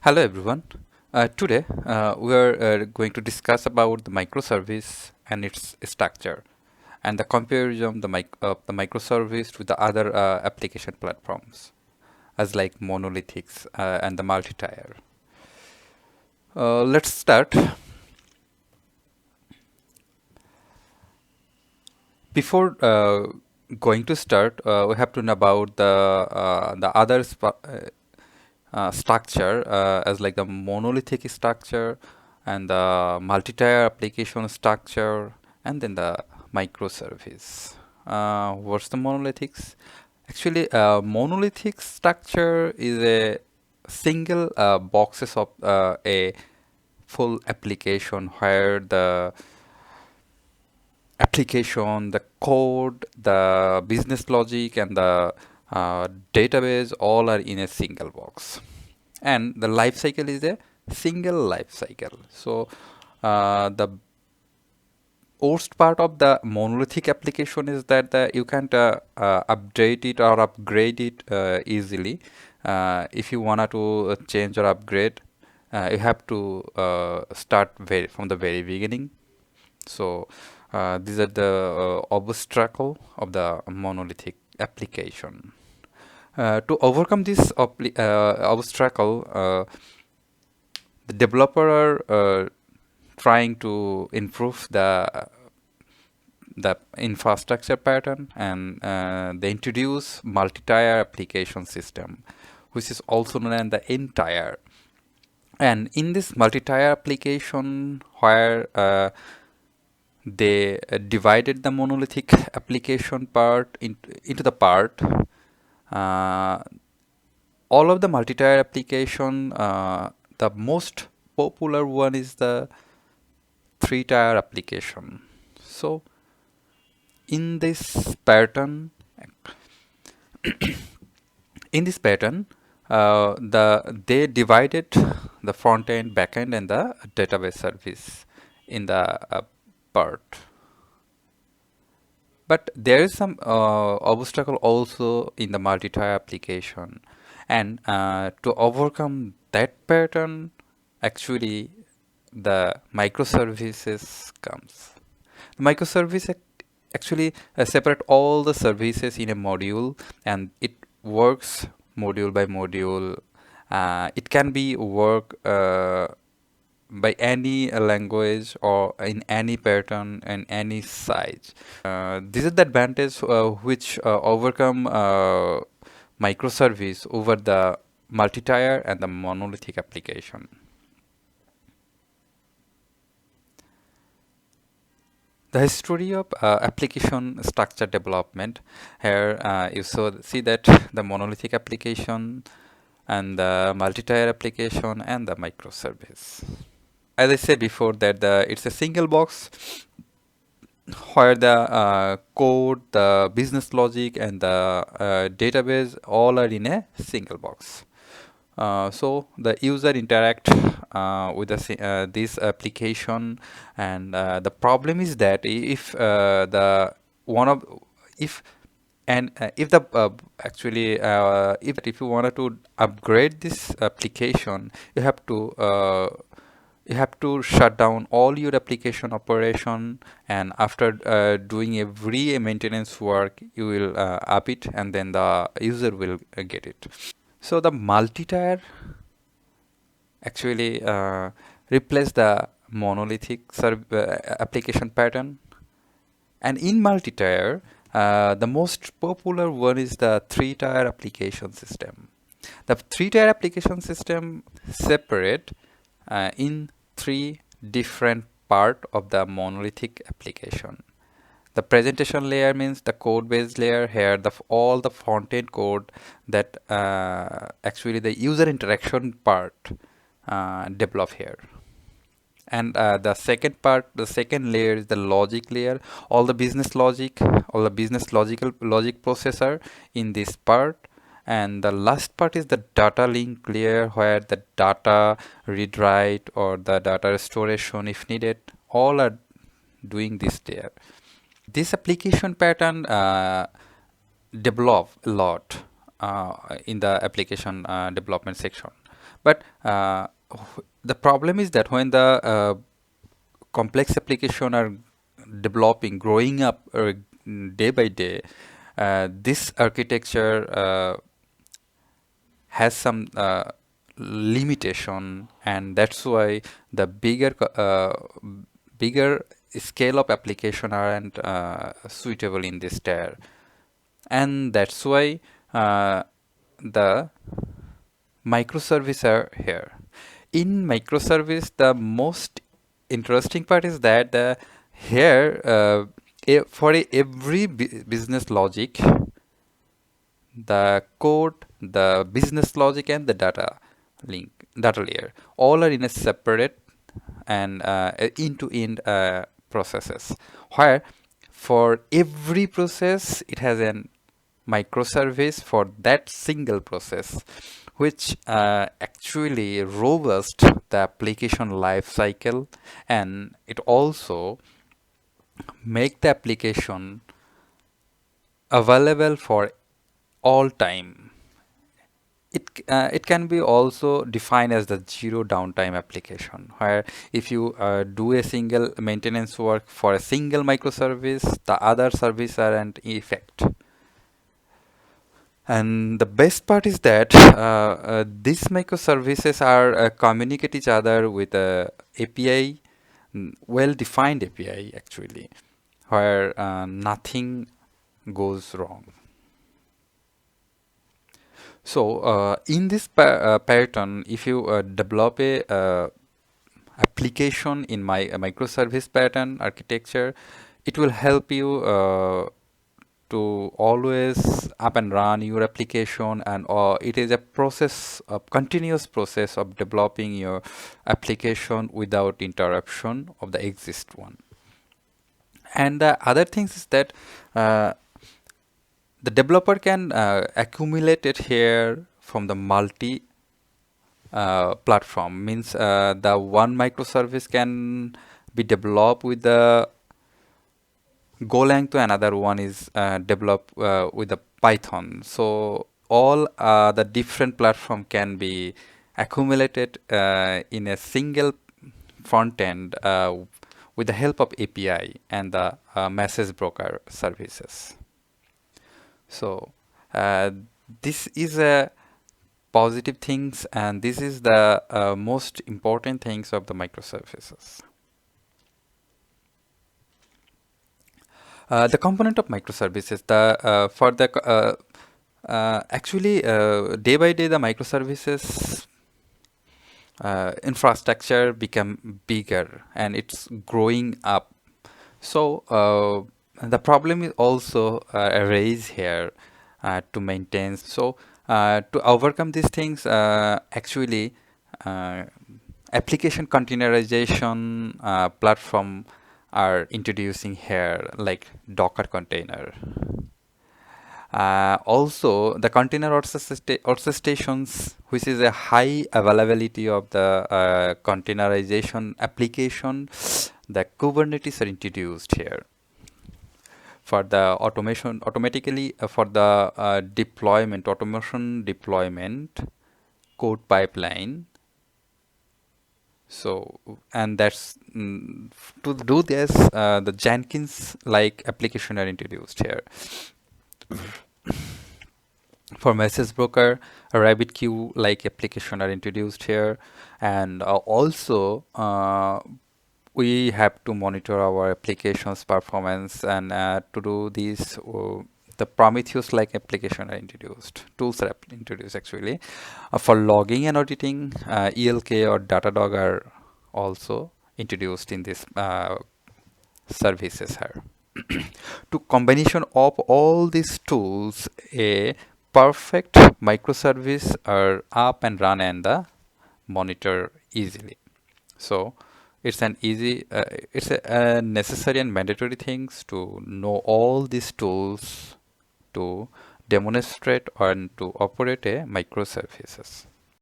Hello everyone. Today we are going to discuss about the microservice and its structure and the comparison of the microservice with the other application platforms as like monolithics and the multi-tier. Let's start. Before going to start, we have to know about the other structure as like the monolithic structure and the multi-tier application structure and then the microservice. What's the monolithics? Actually, monolithic structure is a single boxes of a full application where the application, the code, the business logic, and the database all are in a single box. And the life cycle is a single life cycle. So the worst part of the monolithic application is that you can't update it or upgrade it easily. If you wanna to change or upgrade, you have to start from the very beginning. So these are the obstacle of the monolithic application. To overcome this obstacle, the developer are trying to improve the infrastructure pattern, and they introduce multi-tier application system, which is also known as the entire. And in this multi-tier application, where they divided the monolithic application part into the part. Uh, all of the multi-tier application, the most popular one is the three-tier application. So in this pattern, in this pattern, they divided the front end, back end, and the database service in the part. But there is some obstacle also in the multi-tier application, and to overcome that pattern, actually the microservices comes. The microservice actually separate all the services in a module, and it works module by module. It can be work by any language or in any pattern and any size. This is the advantage which overcome microservice over the multi-tier and the monolithic application. The history of application structure development. Here you see that the monolithic application and the multi-tier application and the microservice. As I said before, that it's a single box where the code, the business logic, and the database all are in a single box. So the user interact with this application, and the problem is that if the one of if and if the actually if you wanted to upgrade this application, you have to shut down all your application operation, and after doing every maintenance work, you will up it, and then the user will get it. So the multi-tier actually replace the monolithic application pattern, and in multi-tier the most popular one is the three-tier application system. The three-tier application system separate in three different part of the monolithic application. The presentation layer means the code base layer. Here all the front end code that actually the user interaction part develop here. And the second part, the second layer is the logic layer. All the business logic, all the business logic processor in this part. And the last part is the data link layer, where the data read write or the data restoration if needed, all are doing this there. This application pattern develop a lot in the application development section. But the problem is that when the complex application are developing, growing up day by day, this architecture has some limitation, and that's why the bigger scale of application aren't suitable in this tier, and that's why the microservices are here. In microservice, the most interesting part is that here for every business logic, the code, the business logic, and the data layer, all are in a separate and end-to-end processes. Where for every process, it has an microservice for that single process, which actually robust the application life cycle, and it also make the application available for all time. It can be also defined as the zero downtime application, where if you do a single maintenance work for a single microservice, the other service aren't in effect. And the best part is that these microservices are communicate each other with a API, well-defined API actually, where nothing goes wrong. So in this pattern, if you develop a application in my microservice pattern architecture, it will help you to always up and run your application, and it is a process, a continuous process of developing your application without interruption of the exist one. And the other things is that the developer can accumulate it here from the multi platform. Means the one microservice can be developed with the Golang, to another one is developed with the Python. So all the different platform can be accumulated in a single front end with the help of API and the message broker services. So this is a positive things, and this is the most important things of the microservices. The component of microservices, the for the actually day by day the microservices infrastructure become bigger and it's growing up. So the problem is also raised here to maintain. So to overcome these things, actually application containerization platform are introducing here, like Docker container. Also, the container orchestrations, which is a high availability of the containerization application, the Kubernetes are introduced here for the automation, automatically for the automation deployment, code pipeline. So, and that's to do this, the Jenkins like application are introduced here. For message broker, a RabbitQ like application are introduced here, and also we have to monitor our applications performance, and to do this the Prometheus like application are introduced, tools are introduced actually. For logging and auditing, ELK or Datadog are also introduced in this services here. To combination of all these tools, a perfect microservice are up and run and the monitor easily. So it's an easy, it's a necessary and mandatory things to know all these tools to demonstrate and to operate a microservices.